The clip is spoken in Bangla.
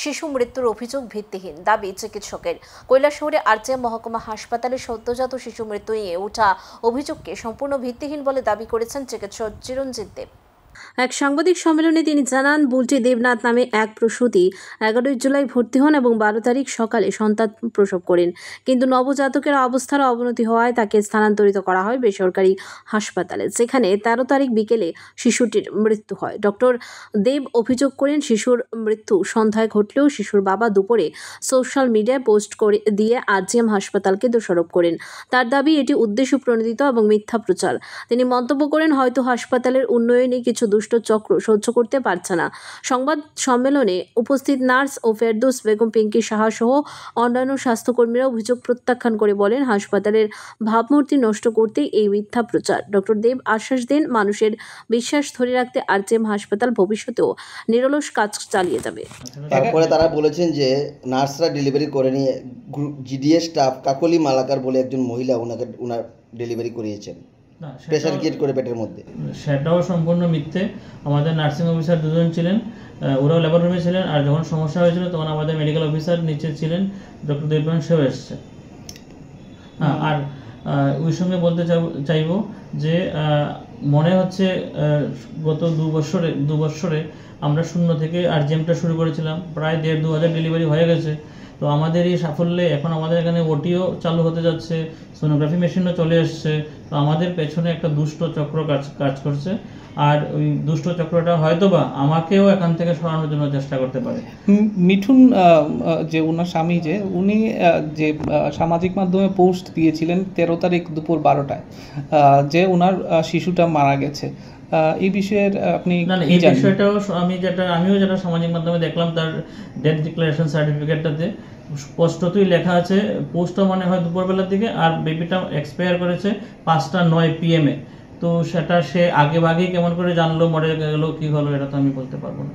শিশু মৃত্যুর অভিযোগ ভিত্তিহীন, দাবি চিকিৎসকের। কৈলাসহরে আরজিএম মহকুমা হাসপাতালে সদ্যজাত শিশু মৃত্যু নিয়ে ওঠা অভিযোগকে সম্পূর্ণ ভিত্তিহীন বলে দাবি করেছেন চিকিৎসক চিরঞ্জিত দেব। এক সাংবাদিক সম্মেলনে তিনি জানান, বুলটি দেবনাথ নামে এক প্রসূতি 11 জুলাই ভর্তি হন এবং 12 তারিখ সকালে সন্তান প্রসব করেন, কিন্তু নবজাতকের অবস্থার অবনতি হওয়ায় তাকে স্থানান্তরিত করা হয় বেসরকারি হাসপাতালে, যেখানে 13 তারিখ বিকেলে শিশুটির মৃত্যু হয়। ডক্টর দেব অভিযোগ করেন, শিশুর মৃত্যু সন্ধ্যায় ঘটলেও শিশুর বাবা দুপুরে সোশ্যাল মিডিয়ায় পোস্ট করে দিয়ে আরজিএম হাসপাতালকে দোষারোপ করেন। তার দাবি এটি উদ্দেশ্য প্রণোদিত এবং মিথ্যা প্রচার। তিনি মন্তব্য করেন, হয়তো হাসপাতালের উন্নয়নে কিছু দুষ্ট চক্র সহ্য করতে পারছে না। সংবাদ সম্মেলনে উপস্থিত নার্স ও ফেরদৌস বেগম পিঙ্কি সাহা সহ অন্যান্য স্বাস্থ্যকর্মীরা অভিযোগ প্রত্যাখ্যান করে বলেন, হাসপাতালের ভাবমূর্তি নষ্ট করতে এই মিথ্যা প্রচার। ডক্টর দেব আশ্বাস দেন, মানুষের বিশ্বাস ধরে রাখতে আরজিএম হাসপাতাল ভবিষ্যতেও নিরলস কাজ চালিয়ে যাবে। তারপরে তারা বলেছেন যে নার্সরা ডেলিভারি করেনি, জিডিএস স্টাফ কাকলি মালাকার বলে একজন মহিলা ওনার ডেলিভারি করিয়েছেন প্রেশার ক্রিয়েট করে পেটের মধ্যে। সেটাও সম্পূর্ণ মিথ্যে। আমাদের নার্সিং অফিসার দুজন ছিলেন, ওরাও লেবার রুমে ছিলেন, আর যখন সমস্যা হয়েছিল তখন আমাদের মেডিকেল অফিসার নিচে ছিলেন, ডক্টর দেবনাথ সেও এসছে। আর ওই সঙ্গে বলতে চাইব যে মনে হচ্ছে গত দু বছরে আমরা শূন্য থেকে আরজিএমটা শুরু করেছিলাম, প্রায় 1,500 ডেলিভারি হয়ে গেছে। তো আমাদের এই সাফল্যে এখন আমাদের এখানে ওটিও চালু হতে যাচ্ছে, সোনোগ্রাফি মেশিনও চলে এসছে। তো আমাদের পেছনে একটা দুষ্ট চক্র কাজ করছে, আর ওই দুষ্ট চক্রটা হয়তোবা আমাকেও এখান থেকে সরানোর জন্য চেষ্টা করতে পারে। মিঠুন যে ওনার স্বামী, যে উনি যে সামাজিক মাধ্যমে পোস্ট দিয়েছিলেন 13 তারিখ দুপুর 12টায় যে ওনার শিশুটা মারা গেছে, এই বিষয়ের আপনি এই বিষয়টাও আমিও যেটা সামাজিক মাধ্যমে দেখলাম, তার ডেথ ডিক্লারেশন সার্টিফিকেটটাতে স্পষ্টতই লেখা আছে পোস্টটা মনে হয় দুপুরবেলার দিকে, আর বেবিটা এক্সপায়ার করেছে 5:09 PM। তো সেটা সে আগেভাগেই কেমন করে জানলো, মরে গেল, কি হলো, এটা তো আমি বলতে পারবো না।